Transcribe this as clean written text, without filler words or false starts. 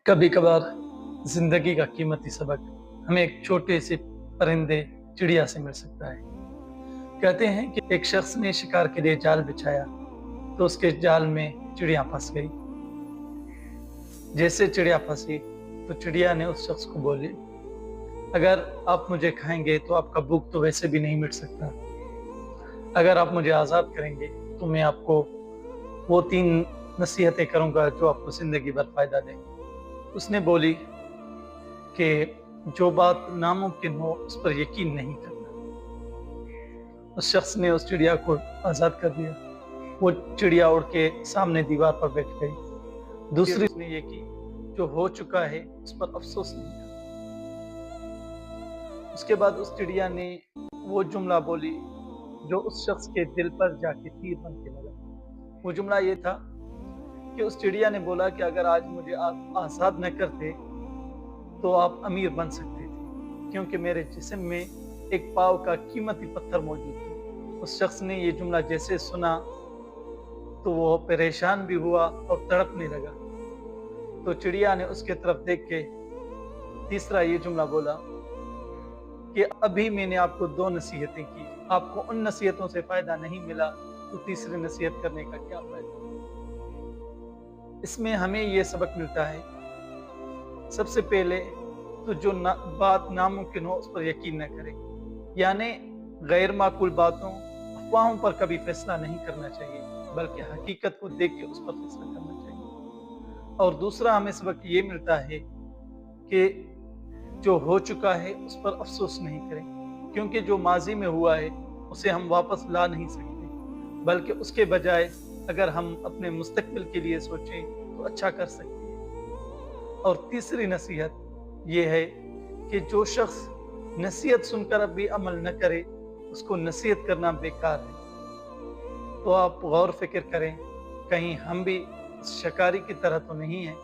कभी कभार जिंदगी का कीमती सबक हमें एक छोटे से परिंदे चिड़िया से मिल सकता है। कहते हैं कि एक शख्स ने शिकार के लिए जाल बिछाया तो उसके जाल में चिड़िया फंस गई। जैसे चिड़िया फंसी तो चिड़िया ने उस शख्स को बोली, अगर आप मुझे खाएंगे तो आपका भूख तो वैसे भी नहीं मिट सकता। अगर आप मुझे आज़ाद करेंगे तो मैं आपको वो 3 नसीहतें करूंगा जो आपको जिंदगी भर फायदा देंगे। उसने बोली कि जो बात नामुमकिन हो उस पर यकीन नहीं करना। उस शख्स ने उस चिड़िया को आज़ाद कर दिया। वो चिड़िया उड़ के सामने दीवार पर बैठ गई। दूसरी उसने ये की, जो हो चुका है उस पर अफसोस नहीं करना। उसके बाद उस चिड़िया ने वो जुमला बोली जो उस शख्स के दिल पर जाके तीर बन के लगा। वो जुमला ये था कि उस चिड़िया ने बोला कि अगर आज मुझे आप आज़ाद न करते तो आप अमीर बन सकते थे, क्योंकि मेरे जिस्म में एक पाव का कीमती पत्थर मौजूद था। उस शख्स ने ये जुमला जैसे सुना तो वो परेशान भी हुआ और तड़पने लगा। तो चिड़िया ने उसके तरफ देख के तीसरा ये जुमला बोला कि अभी मैंने आपको 2 नसीहतें की, आपको उन नसीहतों से फायदा नहीं मिला तो तीसरी नसीहत करने का क्या फायदा। इसमें हमें ये सबक मिलता है, सबसे पहले तो जो बात नामुमकिन हो उस पर यकीन न करें, यानी गैर माकूल बातों अफवाहों पर कभी फैसला नहीं करना चाहिए, बल्कि हकीकत को देख के उस पर फैसला करना चाहिए। और दूसरा हमें सबक ये मिलता है कि जो हो चुका है उस पर अफसोस नहीं करें, क्योंकि जो माजी में हुआ है उसे हम वापस ला नहीं सकते, बल्कि उसके बजाय अगर हम अपने मुस्तकबिल के लिए सोचें तो अच्छा कर सकते हैं। और तीसरी नसीहत ये है कि जो शख्स नसीहत सुनकर अब भी अमल न करे उसको नसीहत करना बेकार है। तो आप गौर फिक्र करें, कहीं हम भी शिकारी की तरह तो नहीं हैं